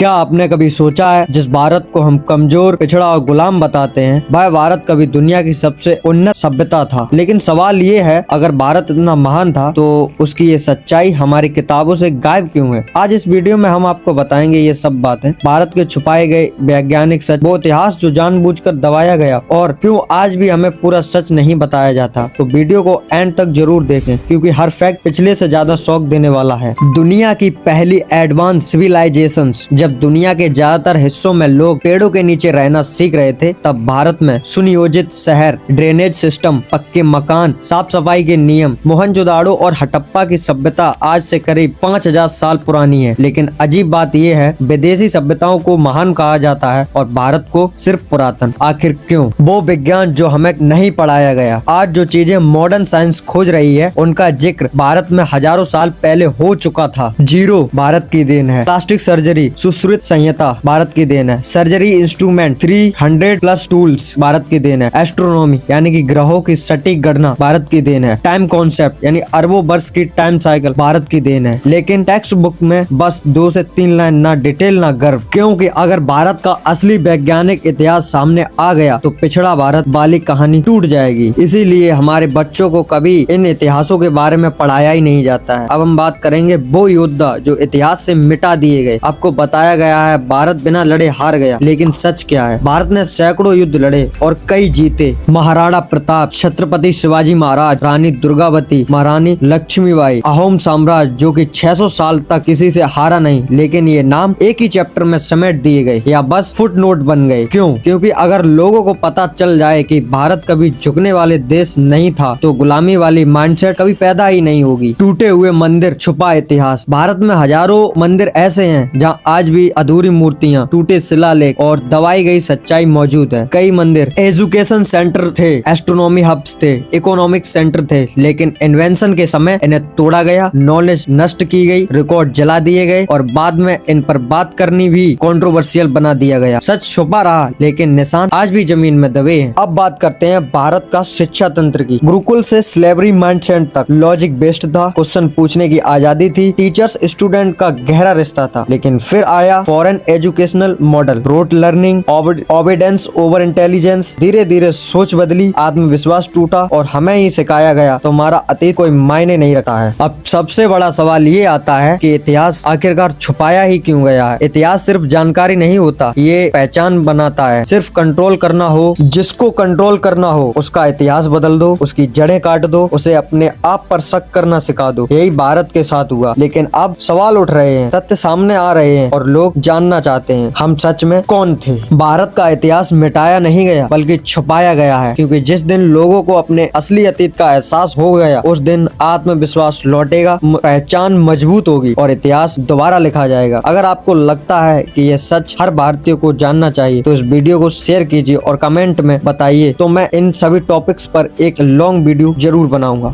क्या आपने कभी सोचा है जिस भारत को हम कमजोर, पिछड़ा और गुलाम बताते हैं, वह भारत कभी दुनिया की सबसे उन्नत सभ्यता था। लेकिन सवाल ये है, अगर भारत इतना महान था तो उसकी ये सच्चाई हमारी किताबों से गायब क्यों है। आज इस वीडियो में हम आपको बताएंगे ये सब बातें, भारत के छुपाए गए वैज्ञानिक सच, वो इतिहास जो जानबूझकर दबाया गया और क्यों आज भी हमें पूरा सच नहीं बताया जाता। तो वीडियो को एंड तक जरूर देखें, क्योंकि हर फैक्ट पिछले से ज्यादा शौक देने वाला है। दुनिया की पहली एडवांस सिविलाइजेशंस, जब दुनिया के ज्यादातर हिस्सों में लोग पेड़ों के नीचे रहना सीख रहे थे, तब भारत में सुनियोजित शहर, ड्रेनेज सिस्टम, पक्के मकान, साफ सफाई के नियम, मोहनजोदाड़ो और हड़प्पा की सभ्यता आज से करीब 5000 साल पुरानी है। लेकिन अजीब बात यह है, विदेशी सभ्यताओं को महान कहा जाता है और भारत को सिर्फ पुरातन। आखिर क्यों? वो विज्ञान जो हमें नहीं पढ़ाया गया। आज जो चीजें मॉडर्न साइंस खोज रही है, उनका जिक्र भारत में हजारों साल पहले हो चुका था। जीरो भारत की देन है। प्लास्टिक सर्जरी, सुश्रुत संहिता भारत की देन है। सर्जरी इंस्ट्रूमेंट 300+ टूल्स भारत की देन है। एस्ट्रोनॉमी यानी कि ग्रहों की सटीक गणना भारत की देन है। टाइम कॉन्सेप्ट यानी अरबों वर्ष की टाइम साइकिल भारत की देन है। लेकिन टेक्स्ट बुक में बस 2 से 3 लाइन, ना डिटेल ना गर्व। क्योंकि अगर भारत का असली वैज्ञानिक इतिहास सामने आ गया तो पिछड़ा भारत वाली कहानी टूट जाएगी। इसीलिए हमारे बच्चों को कभी इन इतिहासों के बारे में पढ़ाया ही नहीं जाता है। अब हम बात करेंगे वो योद्धा जो इतिहास से मिटा दिए गए। आपको बताया गया है भारत बिना लड़े हार गया, लेकिन सच क्या है? भारत ने सैकड़ों युद्ध लड़े और कई जीते। महाराणा प्रताप, छत्रपति शिवाजी महाराज, रानी दुर्गावती, महारानी लक्ष्मीबाई, अहोम साम्राज्य जो कि 600 साल तक किसी से हारा नहीं, लेकिन ये नाम एक ही चैप्टर में समेट दिए गए या बस फुटनोट बन गए। क्यों? क्योंकि अगर लोगों को पता चल जाए कि भारत कभी झुकने वाले देश नहीं था, तो गुलामी वाली माइंडसेट कभी पैदा ही नहीं होगी। टूटे हुए मंदिर, छुपा इतिहास। भारत में हजारों मंदिर ऐसे हैं जहाँ आज भी अधूरी मूर्तियाँ, टूटे शिलालेख और दबाई गई सच्चाई मौजूद है। कई मंदिर एजुकेशन सेंटर थे, एस्ट्रोनॉमी हब्स थे, इकोनॉमिक सेंटर थे, लेकिन इन्वेंशन के समय इन्हें तोड़ा गया, नॉलेज नष्ट की गई, रिकॉर्ड जला दिए गए और बाद में इन पर बात करनी भी कंट्रोवर्शियल बना दिया गया। सच छुपा रहा, लेकिन निशान आज भी जमीन में दबे हैं। अब बात करते हैं भारत का शिक्षा तंत्र की। गुरुकुल से स्लेवरी माइंडसेट तक लॉजिक बेस्ड था, क्वेश्चन पूछने की आजादी थी, टीचर्स स्टूडेंट का गहरा रिश्ता था। लेकिन फिर आया foreign educational model, rote learning, obedience over intelligence. धीरे धीरे सोच बदली, आत्मविश्वास टूटा और हमें ही सिखाया गया तुम्हारा अतीत कोई मायने नहीं रखता है। अब सबसे बड़ा सवाल ये आता है कि इतिहास आखिरकार छुपाया ही क्यों गया है। इतिहास सिर्फ जानकारी नहीं होता, ये पहचान बनाता है। सिर्फ कंट्रोल करना हो, जिसको कंट्रोल करना हो उसका इतिहास बदल दो, उसकी जड़ें काट दो, उसे अपने आप पर शक करना सिखा दो। यही भारत के साथ हुआ। लेकिन अब सवाल उठ रहे हैं, तथ्य सामने आ रहे हैं और लोग जानना चाहते हैं हम सच में कौन थे। भारत का इतिहास मिटाया नहीं गया, बल्कि छुपाया गया है। क्योंकि जिस दिन लोगों को अपने असली अतीत का एहसास हो गया, उस दिन आत्मविश्वास लौटेगा, पहचान मजबूत होगी और इतिहास दोबारा लिखा जाएगा। अगर आपको लगता है कि यह सच हर भारतीय को जानना चाहिए, तो इस वीडियो को शेयर कीजिए और कमेंट में बताइए, तो मैं इन सभी टॉपिक्स पर एक लॉन्ग वीडियो जरूर बनाऊंगा।